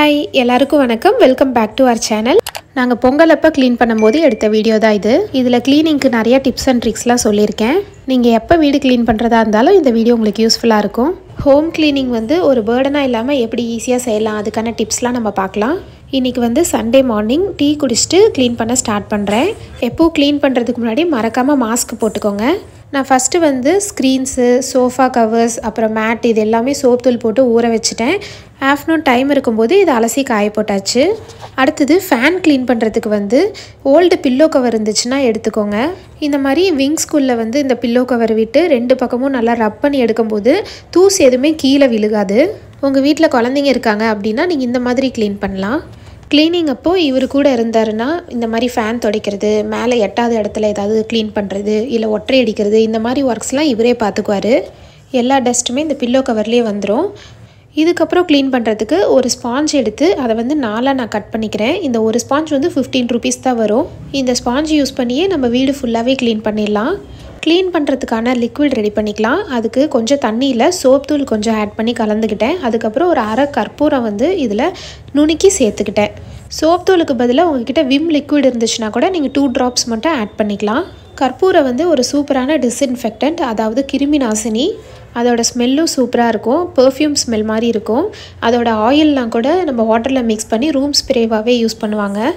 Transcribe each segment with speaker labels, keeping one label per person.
Speaker 1: Hi எல்லாருக்கும் வணக்கம். Welcome back to our channel. நாங்கள் பொங்கல் அப்போ க்ளீன் பண்ணும்போது எடுத்த வீடியோ தான் இது. இதில் க்ளீனிங்க்கு நிறைய டிப்ஸ் அண்ட் ட்ரிக்ஸ்லாம் சொல்லியிருக்கேன். நீங்கள் எப்போ வீடு க்ளீன் பண்ணுறதா இருந்தாலும் இந்த வீடியோ உங்களுக்கு யூஸ்ஃபுல்லாக இருக்கும். ஹோம் க்ளீனிங் ஒரு பேர்டனாக இல்லாமல் எப்படி ஈஸியாக செய்யலாம் அதுக்கான டிப்ஸ்லாம் நம்ம பார்க்கலாம். இன்றைக்கி சண்டே மார்னிங் டீ குடிச்சிட்டு க்ளீன் பண்ண ஸ்டார்ட் பண்ணுறேன். எப்போது க்ளீன் பண்ணுறதுக்கு முன்னாடி மறக்காமல் மாஸ்க் போட்டுக்கோங்க. நான் ஃபஸ்ட்டு ஸ்க்ரீன்ஸு, சோஃபா கவர்ஸ், அப்புறம் மேட் இது எல்லாமே சோப் தூள் போட்டு ஊற வச்சுட்டேன். ஆஃப்டர்நூன் டைம் இருக்கும்போது இதை அலசி காய போட்டாச்சு. அடுத்தது ஃபேன் க்ளீன் பண்ணுறதுக்கு ஓல்டு பில்லோ கவர் இருந்துச்சுன்னா எடுத்துக்கோங்க. இந்த மாதிரி விங்ஸ்குள்ளே இந்த பில்லோ கவர் விட்டு ரெண்டு பக்கமும் நல்லா ரப் பண்ணி எடுக்கும்போது தூசு எதுவுமே கீழே விழுகாது. உங்கள் வீட்டில் குழந்தைங்க இருக்காங்க அப்படின்னா நீங்கள் இந்த மாதிரி க்ளீன் பண்ணலாம். க்ளீனிங் அப்போது இவர் கூட இருந்தாருன்னா இந்த மாதிரி ஃபேன் துடைக்கிறது, மேலே எட்டாவது இடத்துல ஏதாவது க்ளீன் பண்ணுறது, இல்லை ஒற்றை அடிக்கிறது, இந்த மாதிரி ஒர்க்ஸ்லாம் இவரே பார்த்துக்குவார். எல்லா டஸ்ட்டுமே இந்த பில்லோ கவர்லேயே வந்துடும். இதுக்கப்புறம் க்ளீன் பண்ணுறதுக்கு ஒரு ஸ்பாஞ்ச் எடுத்து அதை நாலாக நான் கட் பண்ணிக்கிறேன். இந்த ஒரு ஸ்பாஞ்ச் 15 ரூபீஸ் தான் வரும். இந்த ஸ்பாஞ்ச் யூஸ் பண்ணியே நம்ம வீடு ஃபுல்லாகவே க்ளீன் பண்ணிடலாம். க்ளீன் பண்ணுறதுக்கான லிக்விட் ரெடி பண்ணிக்கலாம். அதுக்கு கொஞ்சம் தண்ணியில் சோப் தூள் கொஞ்சம் ஆட் பண்ணி கலந்துக்கிட்டேன். அதுக்கப்புறம் ஒரு அரை கற்பூரம் இதில் நுணுக்கி சேர்த்துக்கிட்டேன். சோப் தூளுக்கு பதிலாக உங்கள்கிட்ட விம் லிக்விட் இருந்துச்சுன்னா கூட நீங்கள் 2 ட்ராப்ஸ் மட்டும் ஆட் பண்ணிக்கலாம். கற்பூரம் ஒரு சூப்பரான டிஸ்இன்ஃபெக்டன்ட், அதாவது கிருமி நாசினி. அதோட ஸ்மெல்லும் சூப்பராக இருக்கும். பெர்ஃப்யூம் ஸ்மெல் மாதிரி இருக்கும். அதோட ஆயிலெலாம் கூட நம்ம வாட்டரில் மிக்ஸ் பண்ணி ரூம் ஸ்ப்ரேவாகவே யூஸ் பண்ணுவாங்க.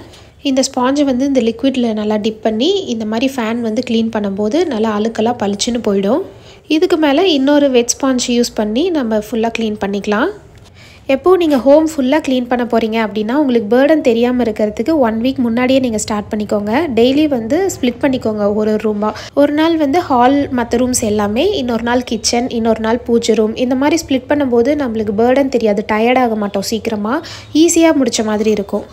Speaker 1: இந்த ஸ்பாஞ்சை இந்த லிக்விடில் நல்லா டிப் பண்ணி இந்த மாதிரி ஃபேன் க்ளீன் பண்ணும்போது நல்லா அழுக்கெல்லாம் பளிச்சுன்னு போயிடும். இதுக்கு மேலே இன்னொரு வெட் ஸ்பாஞ்ச் யூஸ் பண்ணி நம்ம ஃபுல்லாக க்ளீன் பண்ணிக்கலாம். எப்போது நீங்கள் ஹோம் ஃபுல்லாக க்ளீன் பண்ண போகிறீங்க அப்படின்னா உங்களுக்கு பேர்டன் தெரியாமல் இருக்கிறதுக்கு 1 வீக் முன்னாடியே நீங்கள் ஸ்டார்ட் பண்ணிக்கோங்க. டெய்லி ஸ்ப்ளிட் பண்ணிக்கோங்க ஒரு ரூமாக. ஒரு நாள் ஹால் மற்ற ரூம்ஸ் எல்லாமே, இன்னொரு நாள் கிச்சன், இன்னொரு நாள் பூஜை ரூம். இந்த மாதிரி ஸ்ப்ளிட் பண்ணும்போது நம்மளுக்கு பேர்டன் தெரியாது, டயர்டாக மாட்டோம், சீக்கிரமாக ஈஸியாக முடித்த மாதிரி இருக்கும்.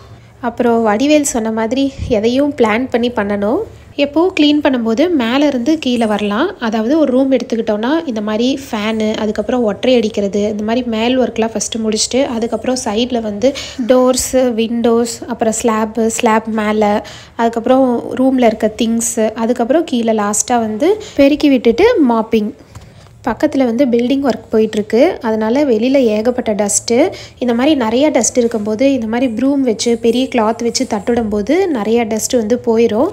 Speaker 1: அப்புறம் வடிவேல் சொன்ன மாதிரி எதையும் பிளான் பண்ணி பண்ணணும். எப்போது க்ளீன் பண்ணும்போது மேலேருந்து கீழே வரலாம். அதாவது ஒரு ரூம் எடுத்துக்கிட்டோன்னா இந்த மாதிரி ஃபேனு, அதுக்கப்புறம் ஒற்றை அடிக்கிறது, இந்த மாதிரி மேல் ஒர்க்லாம் ஃபஸ்ட்டு முடிச்சுட்டு அதுக்கப்புறம் சைடில் டோர்ஸு, விண்டோஸ், அப்புறம் ஸ்லாப் மேலே, அதுக்கப்புறம் ரூமில் இருக்க திங்ஸு, அதுக்கப்புறம் கீழே லாஸ்ட்டாக பெருக்கி விட்டுட்டு மாப்பிங். பக்கத்தில் பில்டிங் ஒர்க் போயிட்டுருக்கு. அதனால் வெளியில் ஏகப்பட்ட டஸ்ட்டு. இந்த மாதிரி நிறையா டஸ்ட் இருக்கும்போது இந்த மாதிரி ப்ரூம் வச்சு பெரிய கிளாத் வச்சு தட்டுடும்போது நிறையா டஸ்ட்டு போயிடும்.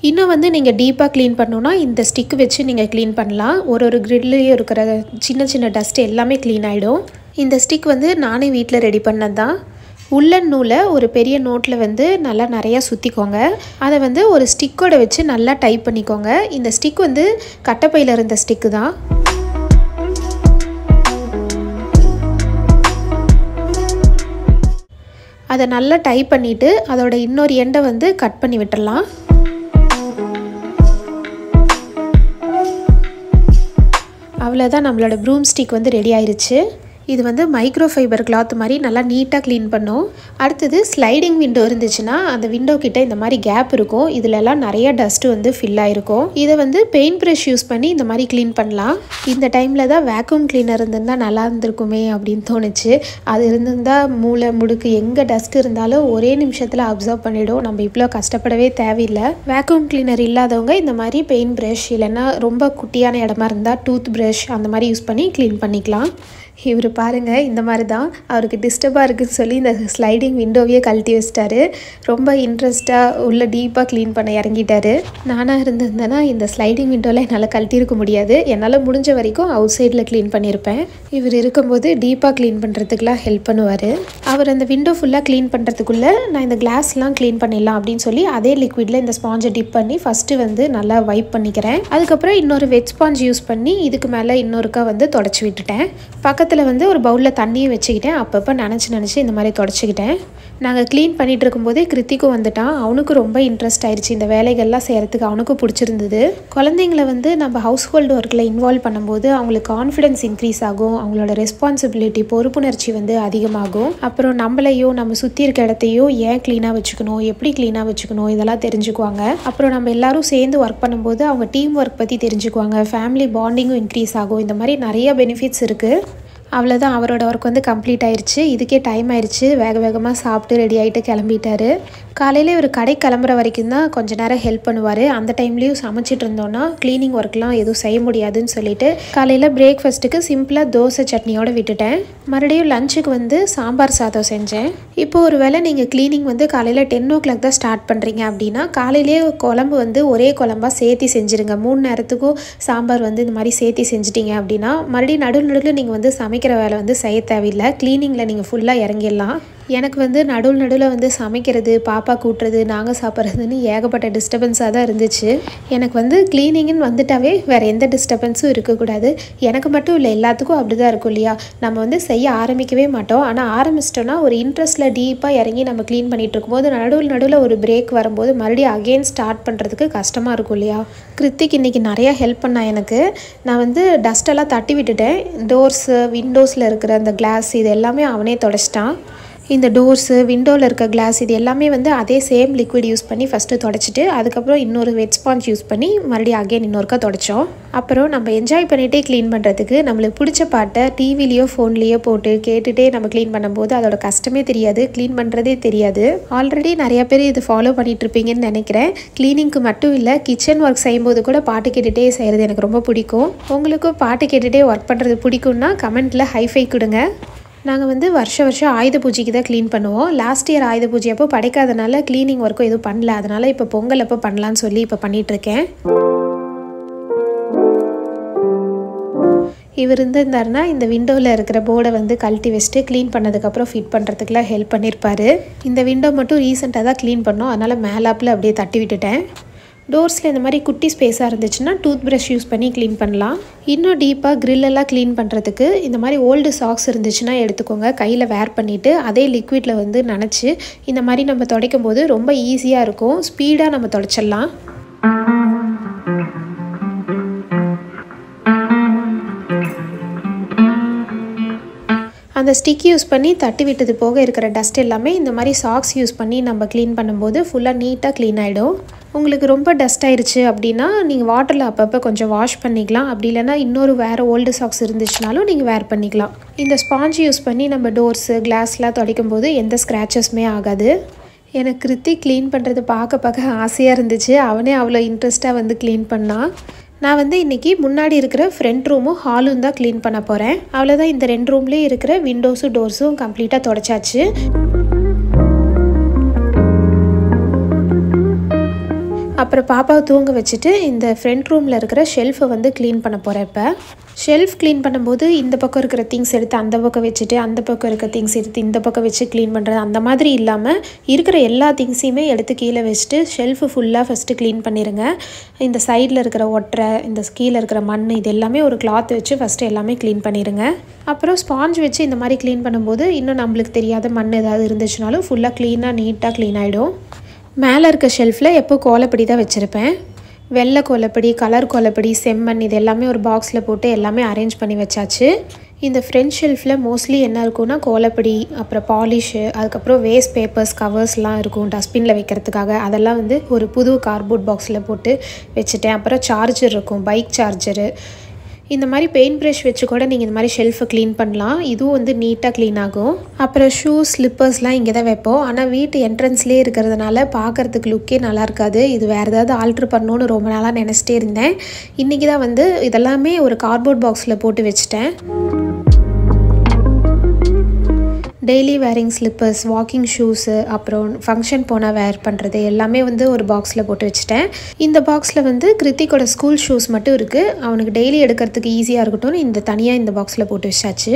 Speaker 1: இன்னும் நீங்கள் டீப்பாக க்ளீன் பண்ணணுன்னா இந்த ஸ்டிக் வச்சு நீங்கள் க்ளீன் பண்ணலாம். ஒரு கிரில்லையும் இருக்கிற சின்ன சின்ன டஸ்ட் எல்லாமே க்ளீன் ஆகிடும். இந்த ஸ்டிக் நானே வீட்டில் ரெடி பண்ணது தான். உள்ளன் நூலை ஒரு பெரிய நோட்டில் நல்லா நிறையா சுற்றிக்கோங்க. அதை ஒரு ஸ்டிக்கோட வச்சு நல்லா டைப் பண்ணிக்கோங்க. இந்த ஸ்டிக் கட்டைப்பையில் இருந்த ஸ்டிக்கு தான். அதை நல்லா டைப் பண்ணிவிட்டு அதோட இன்னொரு எண்டை கட் பண்ணி விட்டுடலாம். அவ்வளோதான், நம்மளோட ப்ரூம் ஸ்டிக் ரெடி ஆயிடுச்சு. இது மைக்ரோ ஃபைபர் கிளாத் மாதிரி நல்லா நீட்டாக க்ளீன் பண்ணும். அடுத்தது ஸ்லைடிங் விண்டோ இருந்துச்சுன்னா அந்த விண்டோ கிட்ட இந்த மாதிரி கேப் இருக்கும். இதிலெல்லாம் நிறைய டஸ்ட்டு ஃபில் ஆகிருக்கும். இதை பெயிண்ட் ப்ரஷ் யூஸ் பண்ணி இந்த மாதிரி க்ளீன் பண்ணலாம். இந்த டைமில் தான் வேக்யூம் கிளீனர் இருந்திருந்தால் நல்லா இருந்திருக்குமே அப்படின்னு தோணுச்சு. அது இருந்திருந்தால் மூளை முடுக்கு எங்கே டஸ்ட் இருந்தாலும் ஒரே நிமிஷத்தில் அப்சர்வ் பண்ணிவிடும். நம்ம இவ்வளோ கஷ்டப்படவே தேவையில்லை. வேக்யூம் கிளீனர் இல்லாதவங்க இந்த மாதிரி பெயிண்ட் ப்ரஷ், இல்லைன்னா ரொம்ப குட்டியான இடமா இருந்தால் டூத் ப்ரஷ் அந்த மாதிரி யூஸ் பண்ணி க்ளீன் பண்ணிக்கலாம். இவர் பாருங்கள், இந்த மாதிரி தான் அவருக்கு டிஸ்டர்பாக இருக்குதுன்னு சொல்லி இந்த ஸ்லைடிங் விண்டோவையே கழட்டி வச்சிட்டாரு. ரொம்ப இன்ட்ரெஸ்ட்டாக உள்ள டீப்பாக க்ளீன் பண்ண இறங்கிட்டாரு. நானாக இருந்திருந்தேன்னா இந்த ஸ்லைடிங் விண்டோவில் என்னால் கழட்டியிருக்க முடியாது. என்னால் முடிஞ்ச வரைக்கும் அவுட் சைடில் க்ளீன் பண்ணியிருப்பேன். இவர் இருக்கும்போது டீப்பாக க்ளீன் பண்ணுறதுக்குலாம் ஹெல்ப் பண்ணுவார். அவர் அந்த விண்டோ ஃபுல்லாக க்ளீன் பண்ணுறதுக்குள்ளே நான் இந்த கிளாஸ்லாம் க்ளீன் பண்ணிடலாம் அப்படின்னு சொல்லி அதே லிக்விடில் இந்த ஸ்பாஞ்சை டிப் பண்ணி ஃபஸ்ட்டு நல்லா வைப் பண்ணிக்கிறேன். அதுக்கப்புறம் இன்னொரு வெட் ஸ்பாஞ்ச் யூஸ் பண்ணி இதுக்கு மேலே இன்னொருக்கா தொடச்சி விட்டுட்டேன். பக்கத்தில் ஒரு பவுலில் தண்ணியை வச்சுக்கிட்டேன். அப்பப்போ நினச்சி இந்த மாதிரி தொடச்சிக்கிட்டேன். நாங்கள் க்ளீன் பண்ணிகிட்டு இருக்கும்போதே கிருத்திக்கும் வந்துட்டான். அவனுக்கு ரொம்ப இன்ட்ரெஸ்ட் ஆயிடுச்சு. இந்த வேலைகள்லாம் செய்கிறதுக்கு அவனுக்கு பிடிச்சிருந்தது. குழந்தைங்களை நம்ம ஹவுஸ் ஹோல்டு ஒர்க்கில் இன்வால்வ் பண்ணும்போது அவங்களுக்கு கான்ஃபிடென்ஸ் இன்க்ரீஸ் ஆகும். அவங்களோட ரெஸ்பான்சிபிலிட்டி, பொறுப்புணர்ச்சி அதிகமாகும். அப்புறம் நம்மளையும் நம்ம சுற்றி இருக்க இடத்தையும் ஏன் க்ளீனாக வச்சுக்கணும், எப்படி க்ளீனாக வச்சுக்கணும், இதெல்லாம் தெரிஞ்சுக்குவாங்க. அப்புறம் நம்ம எல்லோரும் சேர்ந்து ஒர்க் பண்ணும்போது அவங்க டீம் ஒர்க் பற்றி தெரிஞ்சுக்குவாங்க. ஃபேமிலி பாண்டிங்கும் இன்க்ரீஸ் ஆகும். இந்த மாதிரி நிறைய பெனிஃபிட்ஸ் இருக்குது. அவ்வளோதான், அவரோட ஒர்க் கம்ப்ளீட் ஆயிடுச்சு. இதுக்கே டைம் ஆயிடுச்சு. வேகமாக சாப்பிட்டு ரெடி ஆகிட்டு கிளம்பிட்டாரு. காலையில் ஒரு கடை கிளம்புற வரைக்கும் தான் கொஞ்சம் நேரம் ஹெல்ப் பண்ணுவார். அந்த டைம்லேயும் சமைச்சிட்டு இருந்தோன்னா க்ளீனிங் ஒர்க்லாம் எதுவும் செய்ய முடியாதுன்னு சொல்லிட்டு காலையில் பிரேக்ஃபாஸ்ட்டுக்கு சிம்பிளாக தோசை சட்னியோடு விட்டுட்டேன். மறுபடியும் லஞ்சுக்கு வந்து சாம்பார் சாதம் செஞ்சேன். இப்போது ஒரு வேளை நீங்கள் க்ளீனிங் வந்து காலையில் 10 o'clock தான் ஸ்டார்ட் பண்ணுறீங்க அப்படின்னா காலையிலே குழம்பு வந்து ஒரே குழம்பா சேர்த்து செஞ்சுருங்க. 3 நேரத்துக்கும் சாம்பார் வந்து இந்த மாதிரி சேர்த்து செஞ்சிட்டிங்க அப்படின்னா மறுபடியும் நடுவில் நீங்கள் வந்து சமைக்கிற வேலை வந்து செய்ய தேவையில்லை. க்ளீனிங்கில் நீங்கள் ஃபுல்லாக இறங்கிடலாம். எனக்கு வந்து நடுவில் வந்து சமைக்கிறது, பாப்பா கூட்டுறது, நாங்கள் சாப்பிட்றதுன்னு ஏகப்பட்ட டிஸ்டர்பன்ஸாக தான் இருந்துச்சு. எனக்கு வந்து க்ளீனிங்குன்னு வந்துட்டாவே வேறு எந்த டிஸ்டர்பன்ஸும் இருக்கக்கூடாது. எனக்கு மட்டும் இல்லை, எல்லாத்துக்கும் அப்படி தான் இருக்கும் இல்லையா? நம்ம வந்து செய்ய ஆரம்பிக்கவே மாட்டோம். ஆனால் ஆரம்பிச்சிட்டோன்னா ஒரு இன்ட்ரெஸ்ட்டில் டீப்பாக இறங்கி நம்ம க்ளீன் பண்ணிகிட்டு இருக்கும்போது நடுவில் ஒரு பிரேக் வரும்போது மறுபடியும் அகெயின் ஸ்டார்ட் பண்ணுறதுக்கு கஷ்டமாக இருக்கும் இல்லையா? கிருத்திக் இன்றைக்கி நிறையா ஹெல்ப் பண்ணா எனக்கு. நான் வந்து டஸ்ட்டெல்லாம் தட்டி விட்டுட்டேன். டோர்ஸு, விண்டோஸில் இருக்கிற அந்த கிளாஸ் இது எல்லாமே அவனே தொடச்சிட்டான். இந்த டோர்ஸு, விண்டோவில் இருக்க கிளாஸ் இது எல்லாமே வந்து அதே சேம் லிக்விட் யூஸ் பண்ணி ஃபஸ்ட்டு தொடச்சிட்டு அதுக்கப்புறம் இன்னொரு வெட் ஸ்பாஞ்ச் யூஸ் பண்ணி மறுபடியும் அகெயின் இன்னொருக்கா தொடச்சோம். அப்புறம் நம்ம என்ஜாய் பண்ணிகிட்டே க்ளீன் பண்ணுறதுக்கு நம்மளுக்கு பிடிச்ச பாட்டை டிவிலேயோ ஃபோன்லேயோ போட்டு கேட்டுகிட்டே நம்ம க்ளீன் பண்ணும்போது அதோட கஷ்டமே தெரியாது, க்ளீன் பண்ணுறதே தெரியாது. ஆல்ரெடி நிறையா பேர் இது ஃபாலோ பண்ணிகிட்ருப்பீங்கன்னு நினைக்கிறேன். க்ளீனிங்க்கு மட்டும் இல்லை, கிச்சன் ஒர்க் செய்யும்போது கூட பாட்டு கேட்டுகிட்டே செய்கிறது எனக்கு ரொம்ப பிடிக்கும். உங்களுக்கும் பாட்டு கேட்டுகிட்டே ஒர்க் பண்ணுறது பிடிக்கும்னா கமெண்ட்டில் ஹைஃபை கொடுங்க. நாங்கள் வந்து வருஷம் ஆயுத பூஜைக்கு தான் க்ளீன் பண்ணுவோம். லாஸ்ட் இயர் ஆயுத பூஜை அப்போ படைக்காதனால க்ளீனிங் ஒர்க்கும் எதுவும் பண்ணல. அதனால் இப்போ பொங்கல் அப்போ பண்ணலான்னு சொல்லி இப்போ பண்ணிகிட்ருக்கேன். இவர் இருந்தாருன்னா இந்த விண்டோவில் இருக்கிற போர்டை வந்து கழட்டி வச்சுட்டு க்ளீன் பண்ணதுக்கப்புறம் ஃபிட் பண்ணுறதுக்குலாம் ஹெல்ப் பண்ணியிருப்பார். இந்த விண்டோ மட்டும் ரீசெண்டாக தான் க்ளீன் பண்ணோம். அதனால் மேலாப்பில் அப்படியே தட்டி விட்டுட்டேன். டோர்ஸில் இந்த மாதிரி குட்டி ஸ்பேஸாக இருந்துச்சுன்னா டூத் ப்ரஷ் யூஸ் பண்ணி க்ளீன் பண்ணலாம். இன்னும் டீப்பாக க்ரில்லெல்லாம் க்ளீன் பண்ணுறதுக்கு இந்த மாதிரி ஓல்டு சாக்ஸ் இருந்துச்சுன்னா எடுத்துக்கோங்க. கையில் வேர் பண்ணிவிட்டு அதே லிக்விடில் வந்து நனைச்சி இந்த மாதிரி நம்ம துடைக்கும் போது ரொம்ப ஈஸியாக இருக்கும். ஸ்பீடாக நம்ம துடைச்சிடலாம். அந்த ஸ்டிக் யூஸ் பண்ணி தட்டி விட்டது போக இருக்கிற டஸ்ட் எல்லாமே இந்த மாதிரி சாக்ஸ் யூஸ் பண்ணி நம்ம க்ளீன் பண்ணும்போது ஃபுல்லாக நீட்டாக க்ளீன் ஆகிடும். உங்களுக்கு ரொம்ப டஸ்ட் ஆயிடுச்சு அப்படின்னா நீங்கள் வாட்டரில் அப்பப்போ கொஞ்சம் வாஷ் பண்ணிக்கலாம். அப்படி இல்லைனா இன்னொரு வேறு ஓல்டு சாக்ஸ் இருந்துச்சுனாலும் நீங்கள் வேர் பண்ணிக்கலாம். இந்த ஸ்பாஞ்ச் யூஸ் பண்ணி நம்ம டோர்ஸு, கிளாஸ்லாம் துடைக்கும் போது எந்த ஸ்க்ராச்சஸுமே ஆகாது. எனக்கு கிருத்திக் க்ளீன் பண்ணுறது பார்க்க ஆசையாக இருந்துச்சு. அவனே அவ்வளோ இன்ட்ரெஸ்ட்டாக வந்து க்ளீன் பண்ணான். நான் வந்து இன்றைக்கி முன்னாடி இருக்கிற ஃப்ரண்ட் ரூமும் ஹாலும் தான் க்ளீன் பண்ண போகிறேன். அவ்வளோதான், இந்த 2 ரூம்லேயும் இருக்கிற விண்டோஸும் டோர்ஸும் கம்ப்ளீட்டாக தொடச்சாச்சு. அப்புறம் பாப்பாவை தூங்க வச்சுட்டு இந்த ஃப்ரண்ட் ரூமில் இருக்கிற ஷெல்ஃபை வந்து க்ளீன் பண்ண போகிறேன். இப்போ ஷெல்ஃப் க்ளீன் பண்ணும்போது இந்த பக்கம் இருக்கிற திங்ஸ் எடுத்து அந்த பக்கம் வச்சுட்டு அந்த பக்கம் இருக்கிற திங்ஸ் எடுத்து இந்த பக்கம் வச்சு க்ளீன் பண்ணுறது அந்த மாதிரி இல்லாமல் இருக்கிற எல்லா திங்ஸையுமே எடுத்து கீழே வச்சுட்டு ஷெல்ஃபு ஃபுல்லாக ஃபஸ்ட்டு க்ளீன் பண்ணிடுங்க. இந்த சைடில் இருக்கிற ஒட்டரை, இந்த கீழே இருக்கிற மண் இது எல்லாமே ஒரு கிளாத் வச்சு ஃபஸ்ட்டு எல்லாமே க்ளீன் பண்ணிடுங்க. அப்புறம் ஸ்பாஞ்ச் வச்சு இந்த மாதிரி க்ளீன் பண்ணும்போது இன்னும் நம்மளுக்கு தெரியாத மண் ஏதாவது இருந்துச்சுனாலும் ஃபுல்லாக க்ளீனாக நீட்டாக க்ளீன் ஆகிடும். மேலே இருக்க ஷெல்ஃபில் எப்போ கோலப்படி தான் வச்சுருப்பேன். வெள்ளை கோலப்படி, கலர் கோலப்படி, செம்மண் இது எல்லாமே ஒரு பாக்ஸில் போட்டு எல்லாமே அரேஞ்ச் பண்ணி வச்சாச்சு. இந்த ஃப்ரண்ட் ஷெல்ஃபில் மோஸ்ட்லி என்ன இருக்குன்னா கோலப்படி, அப்புறம் பாலிஷு, அதுக்கப்புறம் வேஸ்ட் பேப்பர்ஸ், கவர்ஸ்லாம் இருக்கும் டஸ்ட்பினில் வைக்கிறதுக்காக. அதெல்லாம் வந்து ஒரு புது கார்ட்போர்ட் பாக்ஸில் போட்டு வச்சுட்டேன். அப்புறம் சார்ஜர் இருக்கும், பைக் சார்ஜரு. இந்த மாதிரி பெயிண்ட் ப்ரஷ் வச்சு கூட நீங்கள் இந்த மாதிரி ஷெல்ஃபை க்ளீன் பண்ணலாம். இதுவும் வந்து நீட்டாக க்ளீன் ஆகும். அப்புறம் ஷூஸ், ஸ்லிப்பர்ஸ்லாம் இங்கே தான் வைப்போம். ஆனால் வீட்டு என்ட்ரன்ஸ்லேயே இருக்கிறதுனால பார்க்குறதுக்கு லுக்கே நல்லா இருக்காது. இது வேறு ஏதாவது ஆல்ட்ரு பண்ணணுன்னு ரொம்ப நாளாக நினச்சிட்டே இருந்தேன். இன்றைக்கி தான் வந்து இதெல்லாமே ஒரு கார்ட்போர்ட் பாக்ஸில் போட்டு வச்சுட்டேன். Daily wearing slippers, walking shoes, அப்புறம் ஃபங்க்ஷன் போனால் வேர் பண்ணுறது எல்லாமே வந்து ஒரு பாக்ஸில் போட்டு வச்சுட்டேன். இந்த பாக்ஸில் வந்து கிருத்திக்கோட ஸ்கூல் ஷூஸ் மட்டும் இருக்குது. அவனுக்கு டெய்லி எடுக்கிறதுக்கு ஈஸியாக இருக்கட்டும் இந்த தனியாக இந்த பாக்ஸில் போட்டு வச்சாச்சு.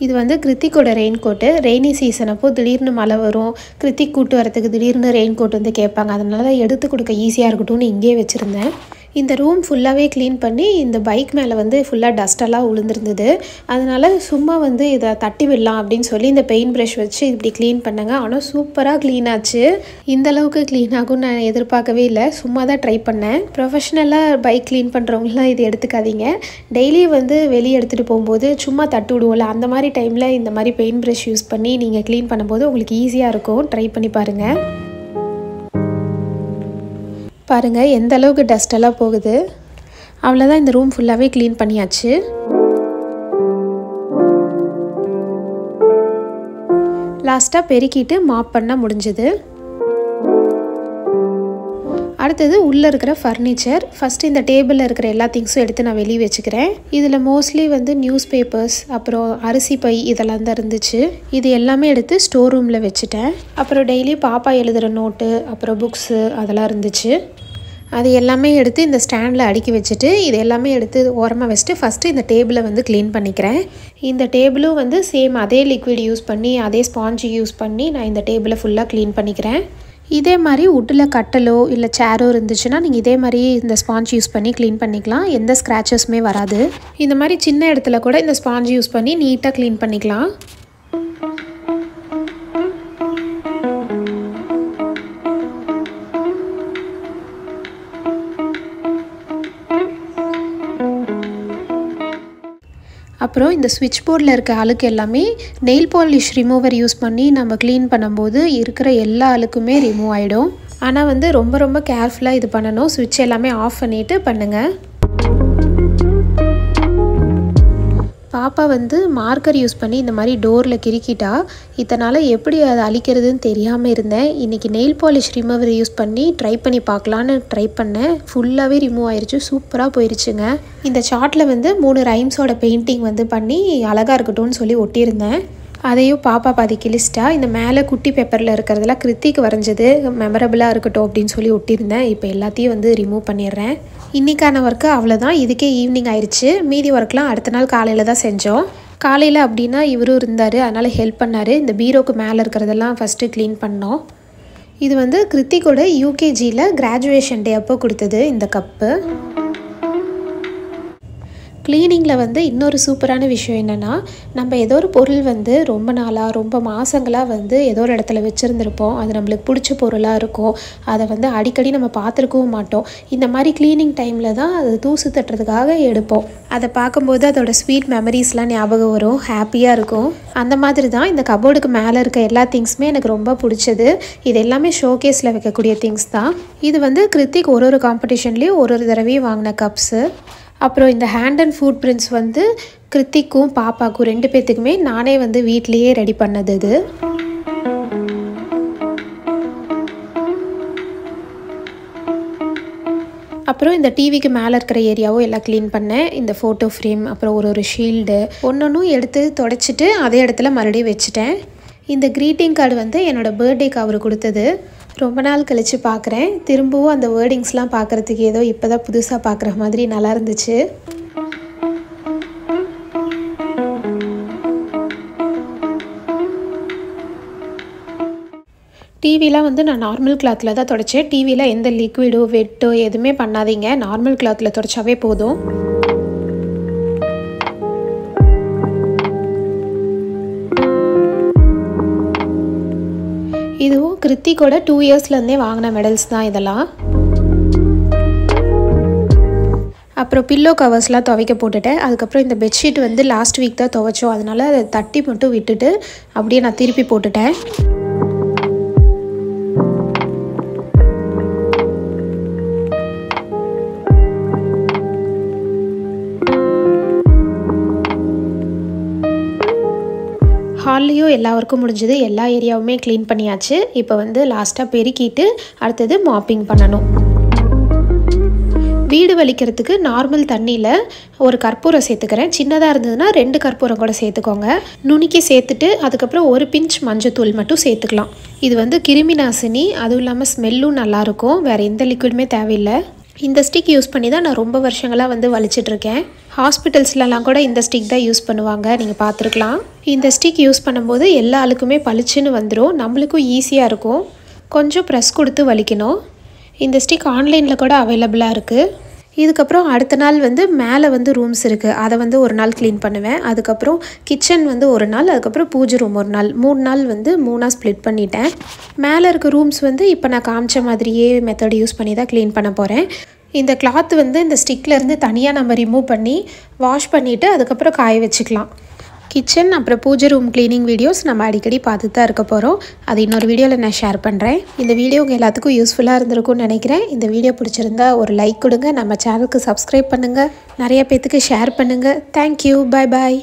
Speaker 1: இது வந்து கிருத்திக்கோட ரெயின் கோட்டு. ரெய்னி சீசன் அப்போது திடீர்னு மழை வரும், கிருத்திக் கூட்டு வரத்துக்கு திடீர்னு ரெயின் கோட் வந்து கேட்பாங்க. அதனால எடுத்து கொடுக்க ஈஸியாக இருக்கட்டும்னு இங்கேயே வச்சுருந்தேன். இந்த ரூம் ஃபுல்லாகவே க்ளீன் பண்ணி இந்த பைக் மேலே வந்து ஃபுல்லாக டஸ்டெல்லாம் விழுந்துருந்தது. அதனால் சும்மா வந்து இதை தட்டி விடலாம் அப்படின்னு சொல்லி இந்த பெயிண்ட் ப்ரஷ் வச்சு இப்படி க்ளீன் பண்ணேங்க. ஆனால் சூப்பராக க்ளீன் ஆச்சு. இந்தளவுக்கு க்ளீன் ஆகும்னு நான் எதிர்பார்க்கவே இல்லை. சும்மா தான் ட்ரை பண்ணேன். ப்ரொஃபஷ்னலாக பைக் க்ளீன் பண்ணுறவங்களாம் இது எடுத்துக்காதீங்க. டெய்லி வந்து வெளியே எடுத்துகிட்டு போகும்போது சும்மா தட்டு விடுவோம்ல, அந்த மாதிரி டைமில் இந்த மாதிரி பெயிண்ட் ப்ரஷ் யூஸ் பண்ணி நீங்கள் க்ளீன் பண்ணும்போது உங்களுக்கு ஈஸியாக இருக்கும். ட்ரை பண்ணி பாருங்கள். பாருங்கள் எந்த அளவுக்கு டஸ்டெல்லாம் போகுது. அவ்வளோதான், இந்த ரூம் ஃபுல்லாகவே க்ளீன் பண்ணியாச்சு. லாஸ்ட்டாக பெருக்கிட்டு மாப் பண்ண முடிஞ்சுது. அடுத்தது உள்ளே இருக்கிற ஃபர்னிச்சர். ஃபஸ்ட்டு இந்த டேபிளில் இருக்கிற எல்லா திங்ஸும் எடுத்து நான் வெளியே வச்சுக்கிறேன். இதில் மோஸ்ட்லி வந்து நியூஸ் பேப்பர்ஸ், அப்புறம் அரிசி பை இதெல்லாம் தான் இருந்துச்சு. இது எல்லாமே எடுத்து ஸ்டோர் ரூமில் வச்சுட்டேன். அப்புறம் டெய்லி பாப்பா எழுதுகிற நோட்டு, அப்புறம் புக்ஸு அதெல்லாம் இருந்துச்சு. அது எல்லாமே எடுத்து இந்த ஸ்டாண்டில் அடுக்கி வச்சுட்டு இது எல்லாமே எடுத்து ஓரமாக வச்சுட்டு ஃபஸ்ட்டு இந்த டேபிளை வந்து க்ளீன் பண்ணிக்கிறேன். இந்த டேபிளும் வந்து சேம் அதே லிக்விட் யூஸ் பண்ணி அதே ஸ்பாஞ்சு யூஸ் பண்ணி நான் இந்த டேபிளை ஃபுல்லாக க்ளீன் பண்ணிக்கிறேன். இதே மாதிரி உட்டில் கட்டலோ இல்லை சேரோ இருந்துச்சுன்னா நீங்கள் இதே மாதிரி இந்த ஸ்பாஞ்ச் யூஸ் பண்ணி க்ளீன் பண்ணிக்கலாம். எந்த ஸ்க்ராச்சஸுமே வராது. இந்த மாதிரி சின்ன இடத்துல கூட இந்த ஸ்பாஞ்ச் யூஸ் பண்ணி நீட்டாக க்ளீன் பண்ணிக்கலாம். அப்புறம் இந்த ஸ்விட்ச் போர்டில் இருக்க அழுக்கு எல்லாமே நெயில் பாலிஷ் ரிமூவர் யூஸ் பண்ணி நம்ம க்ளீன் பண்ணும்போது இருக்கிற எல்லா அழுக்குமே ரிமூவ் ஆகிடும். ஆனால் வந்து ரொம்ப ரொம்ப கேர்ஃபுல்லாக இது பண்ணணும். ஸ்விட்ச் எல்லாமே ஆஃப் பண்ணிவிட்டு பண்ணுங்கள். பாப்பா வந்து மார்க்கர் யூஸ் பண்ணி இந்த மாதிரி டோரில் கிறுக்கிட்டா. இதனால் எப்படி அதை அழிக்கிறதுன்னு தெரியாமல் இருந்தேன். இன்றைக்கி நெயில் பாலிஷ் ரிமூவர் யூஸ் பண்ணி ட்ரை பண்ணி பார்க்கலான்னு ட்ரை பண்ணேன். ஃபுல்லாகவே ரிமூவ் ஆயிடுச்சு. சூப்பராக போயிடுச்சுங்க. இந்த சார்ட்டில் வந்து 3 ரைம்ஸோட பெயிண்டிங் வந்து பண்ணி அழகாக இருக்கட்டும்னு சொல்லி ஒட்டியிருந்தேன். அதையும் பாப்பா பாதி கிழிச்சிட்டா. இந்த மேலே குட்டி பேப்பரில் இருக்கிறதெல்லாம் கிருத்திக்கு வரைஞ்சது மெமரபிளாக இருக்கட்டும் அப்படின்னு சொல்லி ஒட்டியிருந்தேன். இப்போ எல்லாத்தையும் வந்து ரிமூவ் பண்ணிடுறேன். இன்றைக்கான ஒர்க்கு அவ்வளோதான். இதுக்கே ஈவினிங் ஆயிடுச்சு. மீதி ஒர்க்லாம் அடுத்த நாள் காலையில் தான் செஞ்சோம். காலையில் அப்படின்னா இவரும் இருந்தார், அதனால் ஹெல்ப் பண்ணார். இந்த பீரோக்கு மேலே இருக்கிறதெல்லாம் ஃபஸ்ட்டு க்ளீன் பண்ணோம். இது வந்து கிருத்திக்கோட யூகேஜியில் கிராஜுவேஷன் டே அப்போ கொடுத்தது இந்த கப்பு. க்ளீனிங்கில் வந்து இன்னொரு சூப்பரான விஷயம் என்னென்னா, நம்ம ஏதோ ஒரு பொருள் வந்து ரொம்ப நாளாக ரொம்ப மாதங்களாக வந்து ஏதோ ஒரு இடத்துல வச்சுருந்துருப்போம். அது நம்மளுக்கு பிடிச்ச பொருளாக இருக்கும். அதை வந்து அடிக்கடி நம்ம பார்த்துருக்கவும் மாட்டோம். இந்த மாதிரி க்ளீனிங் டைமில் தான் அது தூசு தட்டுறதுக்காக எடுப்போம். அதை பார்க்கும்போது அதோடய ஸ்வீட் மெமரிஸ்லாம் ஞாபகம் வரும். ஹாப்பியாக இருக்கும். அந்த மாதிரி தான் இந்த கபோர்டுக்கு மேலே இருக்க எல்லா திங்ஸுமே எனக்கு ரொம்ப பிடிச்சது. இது எல்லாமே ஷோகேஸில் வைக்கக்கூடிய திங்ஸ் தான். இது வந்து கிருத்திக் ஒரு காம்படிஷன்லேயும் ஒரு தடவையும் வாங்கின கப்ஸு. அப்புறம் இந்த ஹேண்ட் அண்ட் ஃபுட் பிரிண்ட்ஸ் வந்து கிருத்திக்கும் பாப்பாக்கும் 2 பேர்த்துக்குமே நானே வந்து வீட்லேயே ரெடி பண்ணது இது. அப்புறம் இந்த டிவிக்கு மேலே இருக்கிற ஏரியாவும் எல்லாம் க்ளீன் பண்ணேன். இந்த ஃபோட்டோ ஃப்ரேம், அப்புறம் ஒரு ஷீல்டு ஒன்றொன்றும் எடுத்து தொடச்சிட்டு அதே இடத்துல மறுபடியும் வச்சுட்டேன். இந்த க்ரீட்டிங் கார்டு வந்து என்னோடய பர்த்டேக்கு அவர் கொடுத்தது. ரொம்ப நாள் கழித்து பார்க்குறேன். திரும்பவும் அந்த வேர்டிங்ஸ்லாம் பார்க்குறதுக்கு ஏதோ இப்போ தான் புதுசாக பார்க்குற மாதிரி நல்லா இருந்துச்சு. டிவிலாம் வந்து நான் நார்மல் கிளாத்தில் தான் துடைச்சேன். டிவியில் எந்த லிக்விடோ வெட்டோ எதுவுமே பண்ணாதீங்க. நார்மல் கிளாத்தில் துடைச்சாவே போதும். இதுவும் கிருத்திக்கோட 2 இயர்ஸ்லேருந்தே வாங்கின மெடல்ஸ் தான் இதெல்லாம். அப்புறம் பில்லோ கவர்ஸ்லாம் துவைக்க போட்டுட்டேன். அதுக்கப்புறம் இந்த பெட்ஷீட் வந்து லாஸ்ட் வீக் தான் துவைச்சோம். அதனால் அதை தட்டி மட்டும் விட்டுட்டு அப்படியே நான் திருப்பி போட்டுட்டேன். ஹால்லையும் எல்லா ஒர்க்கும் முடிஞ்சது. எல்லா ஏரியாவுமே க்ளீன் பண்ணியாச்சு. இப்போ வந்து லாஸ்ட்டாக பெருக்கிட்டு அடுத்தது மாப்பிங் பண்ணணும். வீடு வலிக்கிறதுக்கு நார்மல் தண்ணியில் ஒரு கற்பூரம் சேர்த்துக்கிறேன். சின்னதாக இருந்ததுன்னா 2 கற்பூரம் கூட சேர்த்துக்கோங்க. நுணுக்கி சேர்த்துட்டு அதுக்கப்புறம் ஒரு பிஞ்ச் மஞ்சத்தூள் மட்டும் சேர்த்துக்கலாம். இது வந்து கிருமி நாசினி, அதுவும் இல்லாமல் ஸ்மெல்லும் நல்லாயிருக்கும். வேறு எந்த லிக்விடுமே தேவையில்லை. இந்த ஸ்டிக் யூஸ் பண்ணி தான் நான் ரொம்ப வருஷங்களாக வந்து வலிச்சிட்ருக்கேன். ஹாஸ்பிட்டல்ஸ்லலாம் கூட இந்த ஸ்டிக் தான் யூஸ் பண்ணுவாங்க. நீங்கள் பார்த்துருக்கலாம். இந்த ஸ்டிக் யூஸ் பண்ணும்போது எல்லா ஆளுக்குமே பளிச்சுன்னு வந்துடும். நம்மளுக்கும் ஈஸியாக இருக்கும். கொஞ்சம் ப்ரெஸ் கொடுத்து வலிக்கணும். இந்த ஸ்டிக் ஆன்லைனில் கூட அவைலபிளாக இருக்குது. இதுக்கப்புறம் அடுத்த நாள் வந்து மேலே வந்து ரூம்ஸ் இருக்குது. அதை வந்து ஒரு நாள் க்ளீன் பண்ணுவேன். அதுக்கப்புறம் கிச்சன் வந்து ஒரு நாள், அதுக்கப்புறம் பூஜை ரூம் ஒரு நாள், 3 நாள் வந்து 3ஆக ஸ்ப்ளிட் பண்ணிட்டேன். மேலே இருக்க ரூம்ஸ் வந்து இப்போ நான் காமிச்ச மாதிரியே மெத்தட் யூஸ் பண்ணி தான் க்ளீன் பண்ண போகிறேன். இந்த கிளாத் வந்து இந்த ஸ்டிக்லேருந்து தனியாக நம்ம ரிமூவ் பண்ணி வாஷ் பண்ணிவிட்டு அதுக்கப்புறம் காய வச்சுக்கலாம். கிச்சன் அப்புறம் பூஜை ரூம் க்ளீனிங் வீடியோஸ் நம்ம அடிக்கடி பார்த்துட்டு தான் இருக்க போகிறோம். அது இன்னொரு வீடியோவில் நான் ஷேர் பண்ணுறேன். இந்த வீடியோ உங்கள் எல்லாத்துக்கும் யூஸ்ஃபுல்லாக இருந்திருக்கும்னு நினைக்கிறேன். இந்த வீடியோ பிடிச்சிருந்தா ஒரு லைக் கொடுங்க. நம்ம சேனலுக்கு சப்ஸ்கிரைப் பண்ணுங்கள். நிறைய பேத்துக்கு ஷேர் பண்ணுங்கள். தேங்க்யூ. பாய் பாய்.